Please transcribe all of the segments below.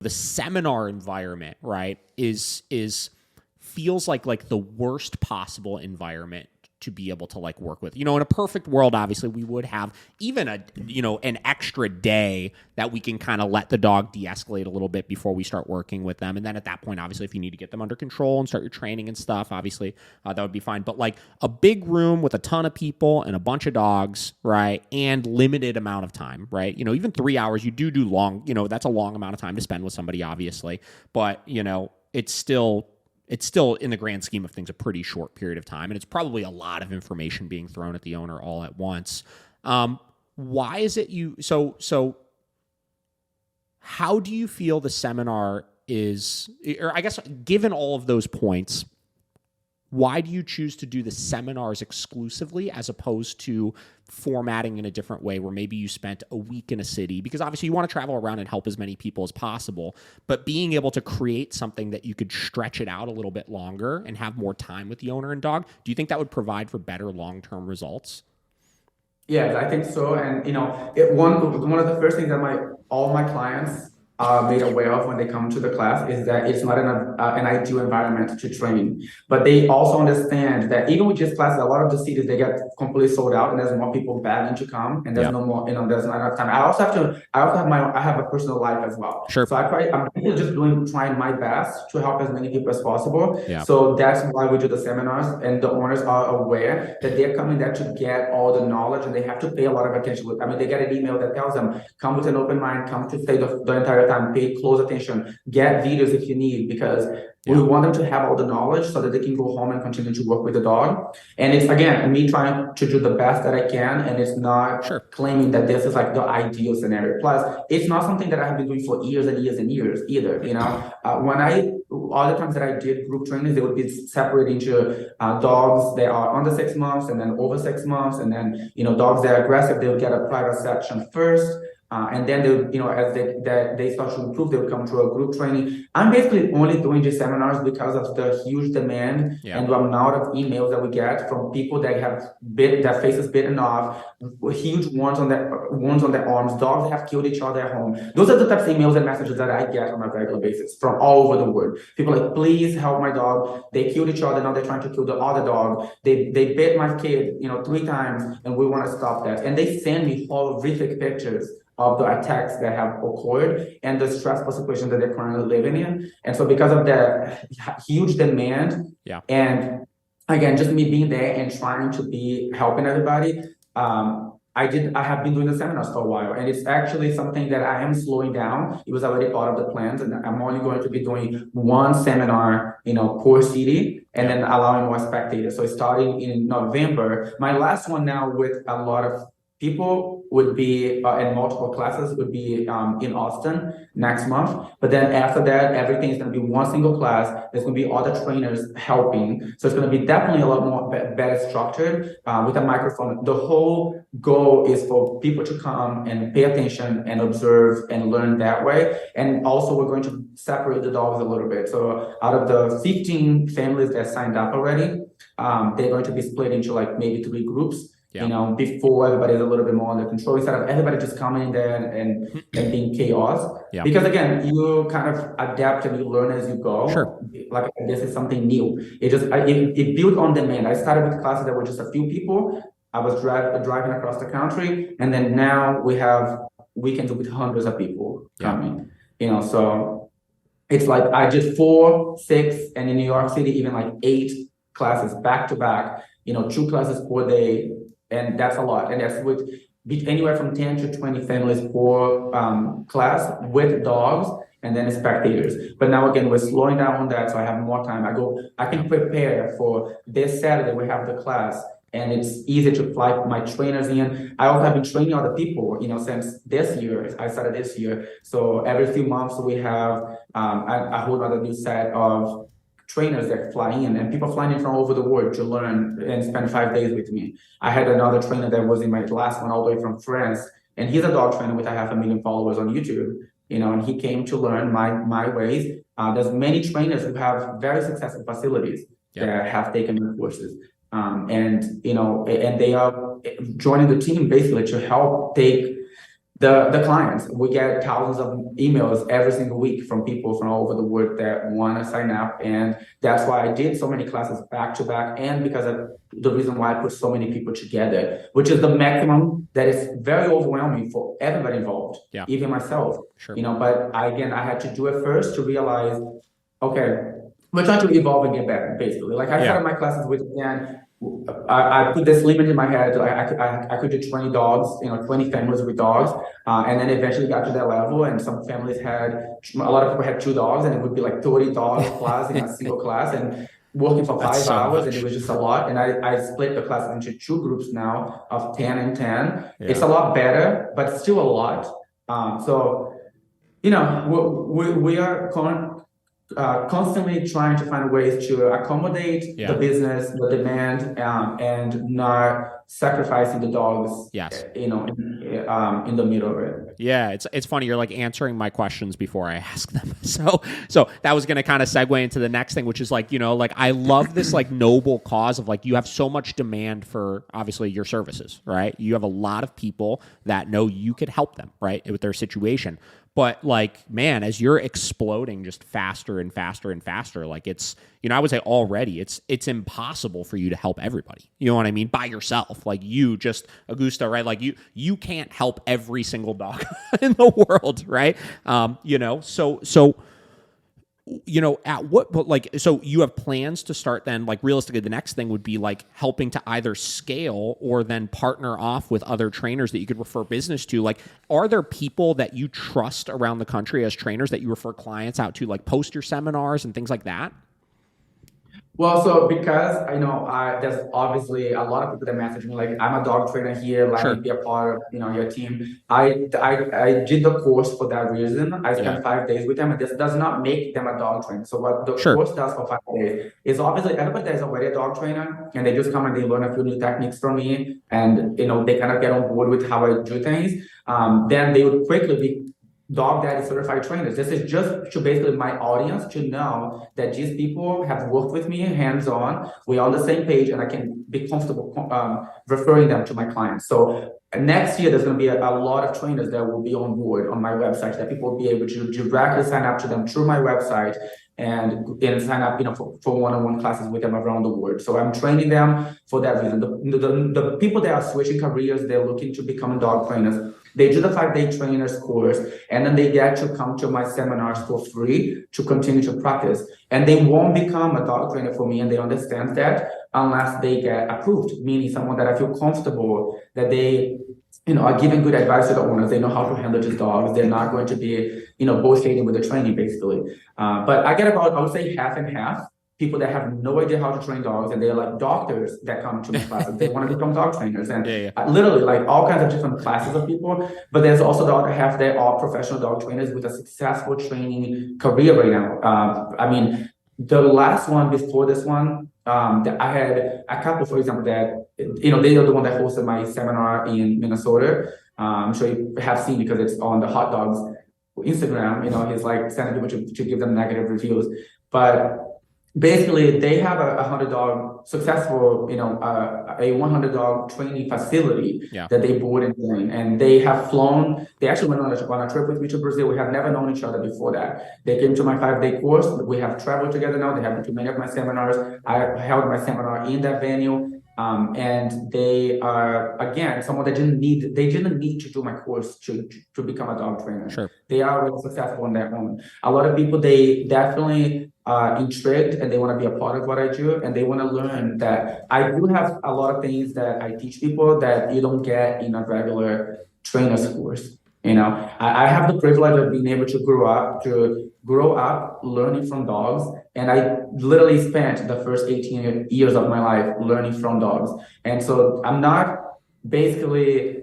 the seminar environment, right, is feels like the worst possible environment to be able to like work with. In a perfect world, obviously we would have even an extra day that we can kind of let the dog de-escalate a little bit before we start working with them. And then at that point, obviously, if you need to get them under control and start your training and stuff, obviously that would be fine. But like a big room with a ton of people and a bunch of dogs, right, and limited amount of time, right? Even 3 hours, you do long, that's a long amount of time to spend with somebody, obviously. But, it's still in the grand scheme of things a pretty short period of time, and it's probably a lot of information being thrown at the owner all at once. Why is it so how do you feel the seminar is, or I guess given all of those points, why do you choose to do the seminars exclusively as opposed to formatting in a different way where maybe you spent a week in a city? Because obviously you want to travel around and help as many people as possible, but being able to create something that you could stretch it out a little bit longer and have more time with the owner and dog, do you think that would provide for better long-term results? Yeah, I think so. And one of the first things that all my clients are made aware of when they come to the class is that it's not an ideal environment to train. But they also understand that even with just classes, a lot of the cities, they get completely sold out, and there's more people begging to come, and there's no more, there's not enough time. I have a personal life as well. Sure. So I'm just trying my best to help as many people as possible. Yeah. So that's why we do the seminars, and the owners are aware that they're coming there to get all the knowledge, and they have to pay a lot of attention. They get an email that tells them, come with an open mind, come to stay the entire time, pay close attention, get videos if you need, because we want them to have all the knowledge so that they can go home and continue to work with the dog. And it's, again, me trying to do the best that I can, and it's not claiming that this is like the ideal scenario. Plus, it's not something that I have been doing for years and years and years either. All the times that I did group trainings, they would be separated into dogs that are under 6 months and then over 6 months, and then dogs that are aggressive, they would get a private section first. And then as they start to improve, they would come to a group training. I'm basically only doing these seminars because of the huge demand and the amount of emails that we get from people that have their faces bitten off, huge wounds on their arms, dogs that have killed each other at home. Those are the types of emails and messages that I get on a regular basis from all over the world. People like, please help my dog. They killed each other. Now they're trying to kill the other dog. They bit my kid, 3 times, and we want to stop that. And they send me horrific pictures of the attacks that have occurred and the stressful situation that they're currently living in. And so because of the huge demand, and again, just me being there and trying to be helping everybody, I have been doing the seminars for a while, and it's actually something that I am slowing down. It was already part of the plans, and I'm only going to be doing one seminar, per city, and then allowing more spectators. So starting in November, my last one now with a lot of people would be, and multiple classes would be in Austin next month. But then after that, everything is going to be one single class. There's going to be other trainers helping. So it's going to be definitely a lot more better structured with a microphone. The whole goal is for people to come and pay attention and observe and learn that way. And also we're going to separate the dogs a little bit. So out of the 15 families that signed up already, they're going to be split into like maybe 3 groups. Before everybody's a little bit more under control, instead of everybody just coming in there and being chaos. Because again, you kind of adapt and you learn as you go. Like this is something new. It built on demand. I started with classes that were just a few people. I was driving across the country, and then now we have weekends with hundreds of people coming. So it's like I did 4, 6, and in New York City, even like 8 classes back to back. 2 classes per day. And that's a lot. And that's with anywhere from 10 to 20 families per class with dogs and then spectators. But now again, we're slowing down on that, so I have more time. I can prepare for this Saturday. We have the class, and it's easy to fly my trainers in. I also have been training other people, since this year. I started this year. So every few months we have a whole other new set of trainers that fly in, and people flying in from all over the world to learn and spend 5 days with me. I had another trainer that was in my last one all the way from France, and he's a dog trainer with 500,000 followers on YouTube, and he came to learn my ways. There's many trainers who have very successful facilities that have taken the courses. And they are joining the team basically to help take The clients, we get thousands of emails every single week from people from all over the world that want to sign up. And that's why I did so many classes back to back. And because of the reason why I put so many people together, which is the maximum, that is very overwhelming for everybody involved, even myself. Sure. But I had to do it first to realize, okay, we're trying to evolve and get better, basically. Like I started my classes with, I put this limit in my head. I could do 20 dogs, 20 families with dogs. And then eventually got to that level. And some families a lot of people had 2 dogs, and it would be like 30 dogs class in a single class, and working for 5 hours. And it was just a lot. And I split the class into 2 groups now of 10 and 10. It's a lot better, but still a lot. So, we are constantly trying to find ways to accommodate the business, the demand, and not sacrificing the dogs. In the middle of it. Yeah, it's funny. You're like answering my questions before I ask them. So that was going to kind of segue into the next thing, which is like, like I love this like noble cause of like, you have so much demand for obviously your services, right? You have a lot of people that know you could help them, right, with their situation. But like, man, as you're exploding just faster and faster and faster, like it's, I would say already it's impossible for you to help everybody. You know what I mean? By yourself. Like you just, Augusta, right? Like you can't help every single dog in the world, right? At what, but like, so you have plans to start then, like realistically, the next thing would be like helping to either scale or then partner off with other trainers that you could refer business to. Like, are there people that you trust around the country as trainers that you refer clients out to, like post your seminars and things like that? Well, so because I know there's obviously a lot of people that message me like, I'm a dog trainer here, let me be a part of your team. I did the course for that reason. I spent 5 days with them, and this does not make them a dog trainer. So what the course does for 5 days is obviously everybody that is already a dog trainer, and they just come and they learn a few new techniques from me, and they kind of get on board with how I do things. Then they would quickly be dog daddy certified trainers. This is just to basically my audience to know that these people have worked with me hands-on. We're on the same page, and I can be comfortable referring them to my clients. So next year, there's going to be a lot of trainers that will be on board on my website that people will be able to directly sign up to them through my website and sign up, for one-on-one classes with them around the world. So I'm training them for that reason. The people that are switching careers, they're looking to become dog trainers. They do the 5-day trainers course, and then they get to come to my seminars for free to continue to practice. And they won't become a dog trainer for me, and they understand that unless they get approved, meaning someone that I feel comfortable that they are giving good advice to the owners. They know how to handle these dogs. They're not going to be, bullshitting with the training, basically. But I get about, I would say, half and half. People that have no idea how to train dogs, and they're like doctors that come to my classes. They want to become dog trainers, and literally like all kinds of different classes of people. But there's also the other half that are professional dog trainers with a successful training career right now. The last one before this one, that I had a couple, for example, that they are the one that hosted my seminar in Minnesota. I'm sure you have seen because it's on the hot dogs Instagram. He's like sending people to give them negative reviews, but basically they have a 100-dog successful, a 100-dog training facility that they board and train, and they have flown. They actually went on a trip with me to Brazil. We have never known each other before that. They came to my 5-day course. We have traveled together now. They have been to many of my seminars. I held my seminar in that venue. And they are, again, someone that didn't need to do my course to become a dog trainer. Sure. They are already successful on their own. A lot of people, they definitely are intrigued, and they want to be a part of what I do, and they want to learn that I do have a lot of things that I teach people that you don't get in a regular trainer's course. I have the privilege of being able to grow up learning from dogs. And I literally spent the first 18 years of my life learning from dogs. And so I'm not basically,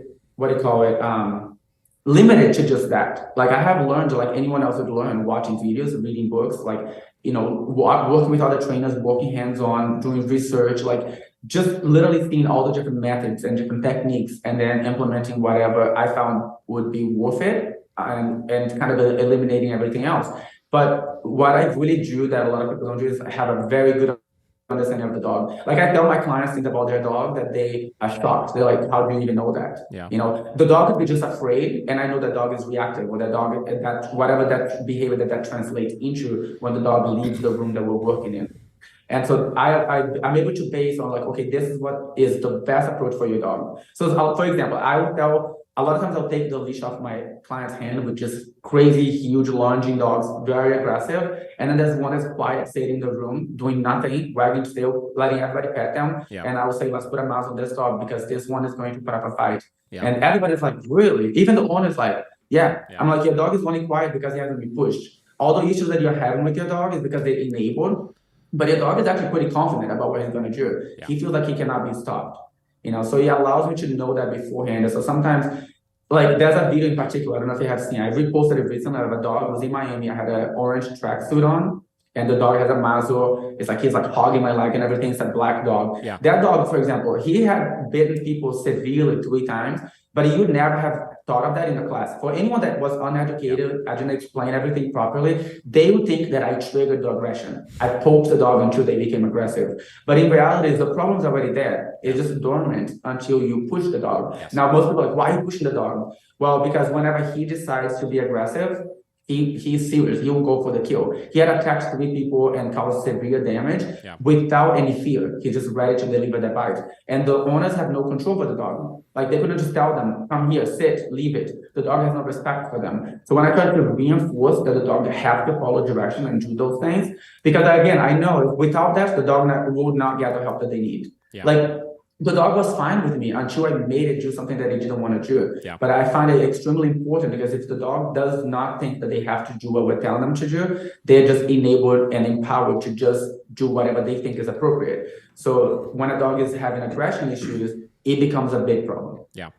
limited to just that. Like I have learned like anyone else would learn, watching videos, reading books, like, working with other trainers, working hands-on, doing research, like just literally seeing all the different methods and different techniques, and then implementing whatever I found would be worth it, and kind of eliminating everything else. But what I really do that a lot of people don't do is have a very good understanding of the dog. Like I tell my clients things about their dog that they are shocked. They're like, how do you even know that? Yeah. You know, the dog could be just afraid, and I know the dog is reactive, or the dog, that whatever that behavior that translates into when the dog leaves the room that we're working in. And so I'm able to base on like, okay, this is what is the best approach for your dog. So for example, I will tell, a lot of times I'll take the leash off my client's hand with just crazy, huge, lunging dogs, very aggressive. And then there's one that's quiet, sitting in the room, doing nothing, wagging its tail, letting everybody pet them. Yeah. And I will say, let's put a mouse on this dog because this one is going to put up a fight. Yeah. And everybody's like, really? Even the owner's like, yeah. I'm like, your dog is only quiet because he hasn't been pushed. All the issues that you're having with your dog is because they're enabled. But your dog is actually pretty confident about what he's going to do. Yeah. He feels like he cannot be stopped, you know, so he allows me to know that beforehand. And so sometimes, like there's a video in particular, I don't know if you have seen, I reposted it recently of a dog. It was in Miami. I had an orange tracksuit on, and the dog has a muzzle. It's like he's like hogging my leg and everything. It's a black dog. Yeah. That dog, for example, he had bitten people severely 3 times, but you would never have thought of that in the class. For anyone that was uneducated, I didn't explain everything properly, they would think that I triggered the aggression. I poked the dog until they became aggressive. But in reality, the problem's already there. It's just dormant until you push the dog. Yes. Now, most people are like, why are you pushing the dog? Well, because whenever he decides to be aggressive, he's serious. He will go for the kill. He had attacked 3 people and caused severe damage without any fear. He's just ready to deliver the bite. And the owners have no control over the dog. Like they couldn't just tell them, come here, sit, leave it. The dog has no respect for them. So when I try to reinforce that the dog have to follow direction and do those things, because again, I know without that, the dog will not get the help that they need. Yeah. Like the dog was fine with me until I made it do something that it didn't want to do. Yeah. But I find it extremely important because if the dog does not think that they have to do what we're telling them to do, they're just enabled and empowered to just do whatever they think is appropriate. So when a dog is having aggression issues, it becomes a big problem. Yeah.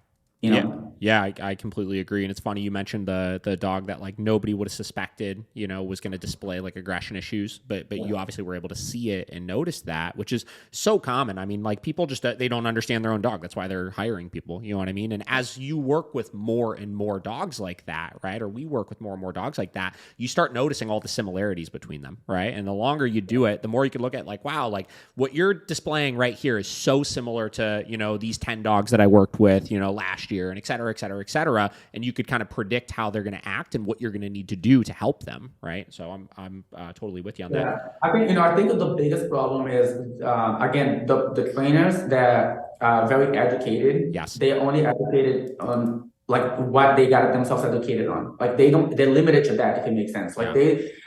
You know? Yeah, I completely agree. And it's funny you mentioned the dog that like nobody would have suspected, you know, was going to display like aggression issues, but you obviously were able to see it and notice that, which is so common. I mean, like people just, they don't understand their own dog. That's why they're hiring people, you know what I mean? And as you work with more and more dogs like that, right? Or we work with more and more dogs like that, you start noticing all the similarities between them, right? And the longer you do it, the more you can look at like, wow, like what you're displaying right here is so similar to, you know, these 10 dogs that I worked with, you know, last year and et cetera, et cetera, et cetera. And you could kind of predict how they're going to act and what you're going to need to do to help them, right? So I'm totally with you on that. Yeah, I think that the biggest problem is, again, the trainers that are very educated, yes, they're only educated on like what they got themselves educated on. Like they're limited to that, if it makes sense. Like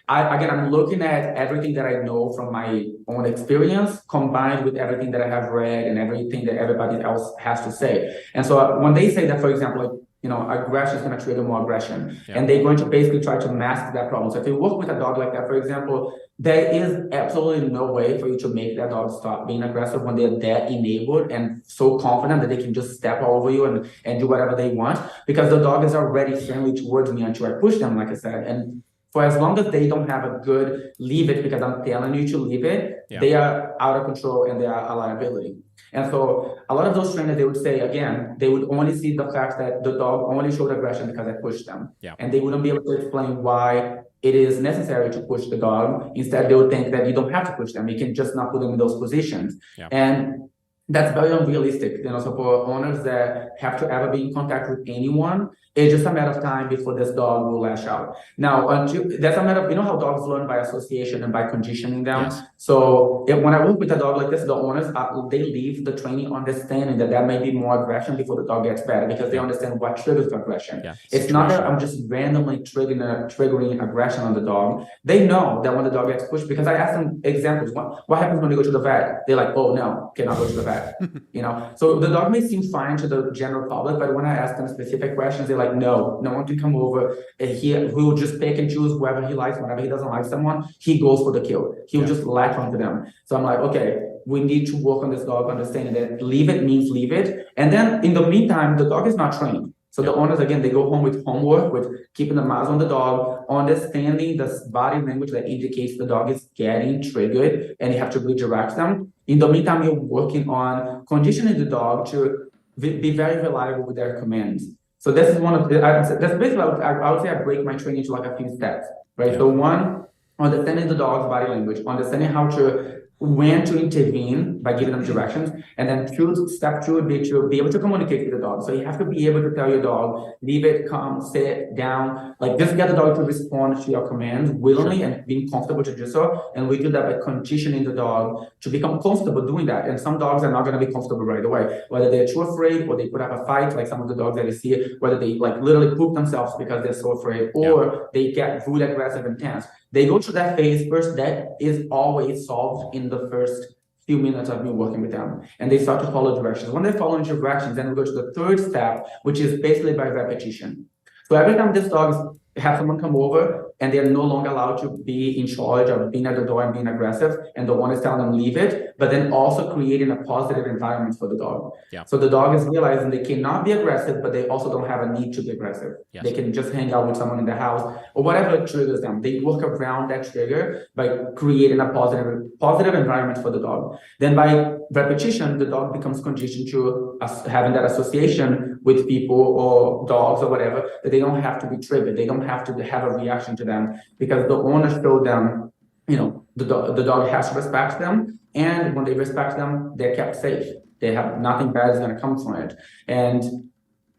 I'm looking at everything that I know from my own experience combined with everything that I have read and everything that everybody else has to say. And so when they say that, for example, like, you know, aggression is going to trigger more aggression, and they're going to basically try to mask that problem. So if you work with a dog like that, for example, there is absolutely no way for you to make that dog stop being aggressive when they're that enabled and so confident that they can just step all over you and do whatever they want, because the dog is already friendly towards me until I push them, like I said. And for as long as they don't have a good leave it because I'm telling you to leave it, they are out of control and they are a liability. And so a lot of those trainers, they would say, again, they would only see the fact that the dog only showed aggression because I pushed them. Yeah. And they wouldn't be able to explain why it is necessary to push the dog. Instead, they would think that you don't have to push them. You can just not put them in those positions. Yeah. And that's very unrealistic. You know, so for owners that have to ever be in contact with anyone, it's just a matter of time before this dog will lash out. Now, that's a matter of, you know how dogs learn by association and by conditioning them? Yes. So when I work with a dog like this, the owners, they leave the training understanding that there may be more aggression before the dog gets better, because they understand what triggers the aggression. Yeah. It's not that I'm just randomly triggering aggression on the dog. They know that when the dog gets pushed, because I ask them examples. What happens when they go to the vet? They're like, oh no, cannot go to the vet. You know, so the dog may seem fine to the general public, but when I ask them specific questions, they're like, no one can come over. He will just pick and choose whoever he likes. Whenever he doesn't like someone, he goes for the kill. He'll just latch onto them. So I'm like, okay, we need to work on this dog, understanding that leave it means leave it. And then in the meantime, the dog is not trained. So the owners, again, they go home with homework, with keeping the mouse on the dog, understanding the body language that indicates the dog is getting triggered, and you have to redirect them. In the meantime, you're working on conditioning the dog to be very reliable with their commands. So this is one of the, that's basically, I would say I break my training into like a few steps, right? Yeah. So one, understanding the dog's body language, understanding how to when to intervene by giving them directions. And then step two would be to be able to communicate with the dog. So you have to be able to tell your dog, leave it, come, sit down, like just get the dog to respond to your commands willingly and being comfortable to do so. And we do that by conditioning the dog to become comfortable doing that. And some dogs are not going to be comfortable right away, whether they're too afraid or they put up a fight, like some of the dogs that you see, whether they like literally poop themselves because they're so afraid, or they get really aggressive and tense. They go through that phase first. That is always solved in the first few minutes of me working with them. And they start to follow directions. When they follow directions, then we go to the third step, which is basically by repetition. So every time this dog have someone come over and they're no longer allowed to be in charge of being at the door and being aggressive, and the one is telling them leave it, but then also creating a positive environment for the dog. So the dog is realizing they cannot be aggressive, but they also don't have a need to be aggressive. They can just hang out with someone in the house or whatever triggers them. They work around that trigger by creating a positive environment for the dog. Then by repetition, the dog becomes conditioned to having that association with people or dogs or whatever, that they don't have to be triggered. They don't have to have a reaction to them, because the owner showed them, the dog has to respect them. And when they respect them, they're kept safe. They have nothing bad is going to come from it. And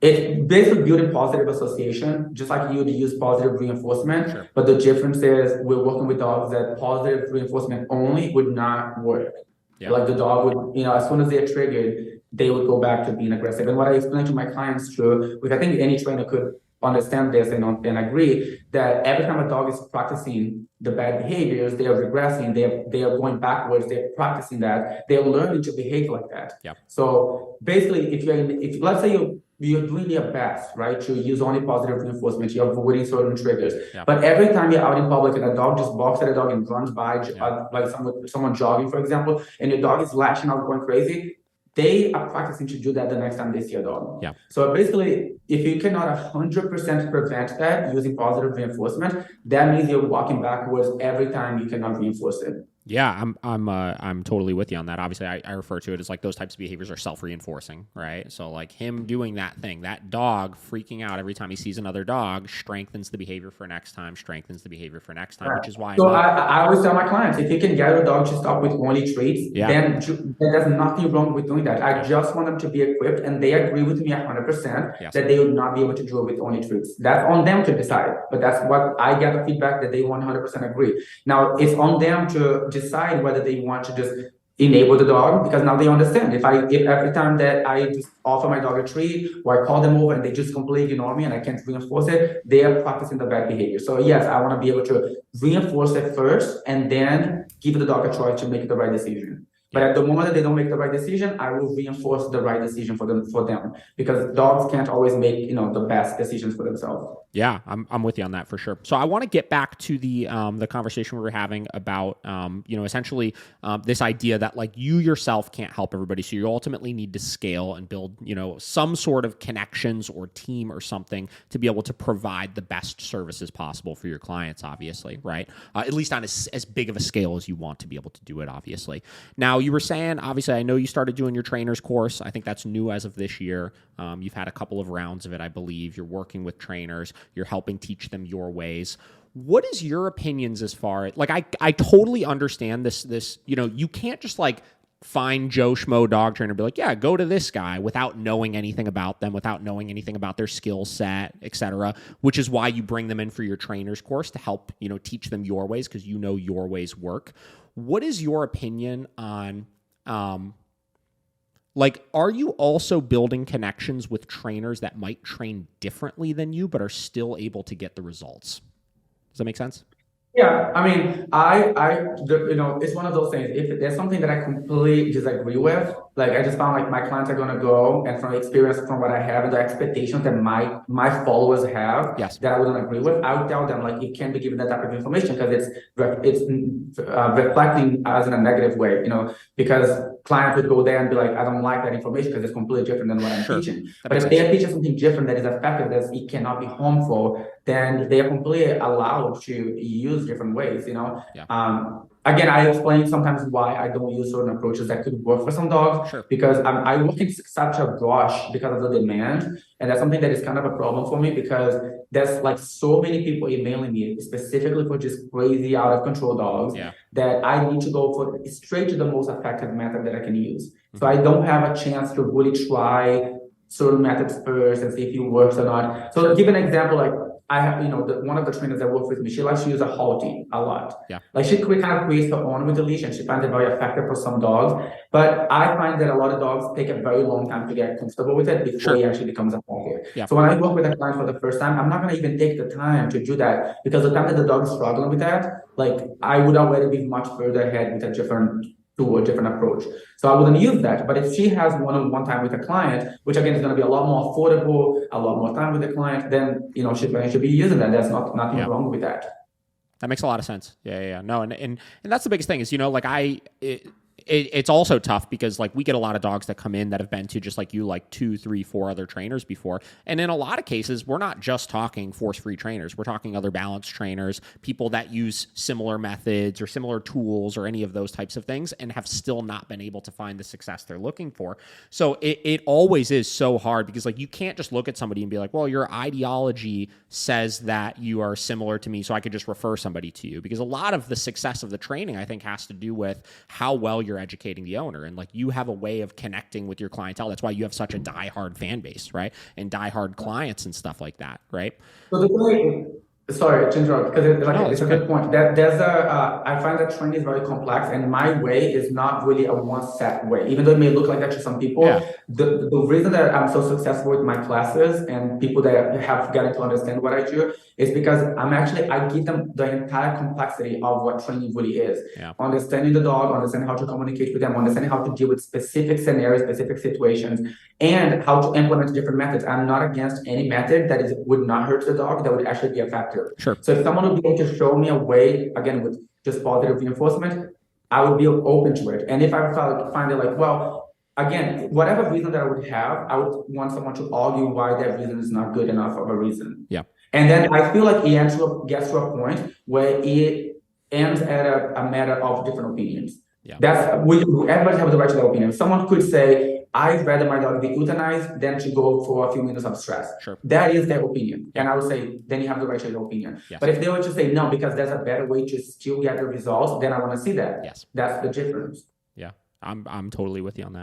it's basically building positive association, just like you would use positive reinforcement. But the difference is we're working with dogs that positive reinforcement only would not work. Like the dog would, as soon as they're triggered, they would go back to being aggressive. And what I explain to my clients too, which I think any trainer could understand this and agree, that every time a dog is practicing the bad behaviors, they are regressing, they are going backwards, they're practicing that, they're learning to behave like that. So basically, if let's say you're doing your best, right, to use only positive reinforcement, you're avoiding certain triggers. But every time you're out in public and a dog just barks at a dog and runs by, like someone jogging, for example, and your dog is lashing out, going crazy, they are practicing to do that the next time they see a dog. So basically, if you cannot 100% prevent that using positive reinforcement, that means you're walking backwards every time you cannot reinforce it. Yeah, I'm totally with you on that. Obviously, I refer to it as like those types of behaviors are self-reinforcing, right? So like him doing that thing, that dog freaking out every time he sees another dog strengthens the behavior for next time, which is why. So I always tell my clients, if you can get a dog to stop with only treats, then there's nothing wrong with doing that. I just want them to be equipped, and they agree with me 100% that they would not be able to do it with only treats. That's on them to decide, but that's what I get the feedback that they 100% agree. Now it's on them to decide whether they want to just enable the dog, because now they understand if every time that I just offer my dog a treat or I call them over and they just completely ignore me and I can't reinforce it, they are practicing the bad behavior. So yes, I want to be able to reinforce it first and then give the dog a choice to make the right decision. But at the moment that they don't make the right decision, I will reinforce the right decision for them, because dogs can't always make, the best decisions for themselves. Yeah, I'm with you on that for sure. So I want to get back to the conversation we were having about, essentially this idea that like you yourself can't help everybody. So you ultimately need to scale and build, some sort of connections or team or something to be able to provide the best services possible for your clients, obviously, right? At least on as big of a scale as you want to be able to do it, obviously. Now, you were saying, obviously, I know you started doing your trainer's course. I think that's new as of this year. You've had a couple of rounds of it, I believe. You're working with trainers. You're helping teach them your ways. What is your opinions as far as, like, I totally understand this, you can't just like find Joe Schmo dog trainer and be like, yeah, go to this guy without knowing anything about them, without knowing anything about their skill set, etc., which is why you bring them in for your trainer's course to help, teach them your ways, because your ways work. What is your opinion on, are you also building connections with trainers that might train differently than you, but are still able to get the results? Does that make sense? Yeah, I mean, it's one of those things. If there's something that I completely disagree with, like I just found like my clients are gonna go, and from experience, from what I have and the expectations that my followers have, that I wouldn't agree with, I would tell them like you can't be given that type of information because it's reflecting us in a negative way, because clients would go there and be like, I don't like that information because it's completely different than what I'm teaching. But if they are teaching something different that is effective, that it cannot be harmful, then they are completely allowed to use different ways, Again, I explain sometimes why I don't use certain approaches that could work for some dogs, because I work in such a rush because of the demand, and that's something that is kind of a problem for me, because there's like so many people emailing me specifically for just crazy out of control dogs that I need to go for straight to the most effective method that I can use. So I don't have a chance to really try certain methods first and see if it works or not. So give an example, like I have, one of the trainers that works with me, she likes to use a halty a lot. Like she kind of creates her own with the leash and she finds it very effective for some dogs. But I find that a lot of dogs take a very long time to get comfortable with it before he actually becomes a halty. So when I work with a client for the first time, I'm not going to even take the time to do that because the time that the dog is struggling with that, like I would already be much further ahead with a different tool, a different approach. So I wouldn't use that. But if she has one-on-one time with a client, which again is going to be a lot more affordable, a lot more time with the client, then she's going to be using that. There's nothing wrong with that. That makes a lot of sense. Yeah. No, and that's the biggest thing is it's also tough because like we get a lot of dogs that come in that have been to just like you, like 2, 3, 4 other trainers before. And in a lot of cases, we're not just talking force-free trainers. We're talking other balance trainers, people that use similar methods or similar tools or any of those types of things and have still not been able to find the success they're looking for. So it always is so hard because like you can't just look at somebody and be like, well, your ideology says that you are similar to me, so I could just refer somebody to you. Because a lot of the success of the training, I think, has to do with how well you're educating the owner. And like you have a way of connecting with your clientele. That's why you have such a diehard fan base, right? And diehard clients and stuff like that, right? So the way, sorry to interrupt, because it's a good point. I find that training is very complex, and my way is not really a one set way. Even though it may look like that to some people, the reason that I'm so successful with my classes and people that have gotten to understand what I do is because I give them the entire complexity of what training really is. Understanding the dog, understanding how to communicate with them, understanding how to deal with specific scenarios, specific situations, and how to implement different methods. I'm not against any method that would not hurt the dog, that would actually be effective. Sure. So if someone would be able to show me a way, again, with just positive reinforcement, I would be open to it. And if I find it like, well, again, whatever reason that I would have, I would want someone to argue why that reason is not good enough of a reason. And then I feel like it gets to a point where it ends at a matter of different opinions. Everybody has the right to their opinion. Someone could say, I'd rather my dog be euthanized than to go for a few minutes of stress. That is their opinion. And I would say, then you have the right to your opinion. But if they were to say no, because there's a better way to still get the results, then I want to see that. That's the difference. I'm totally with you on that.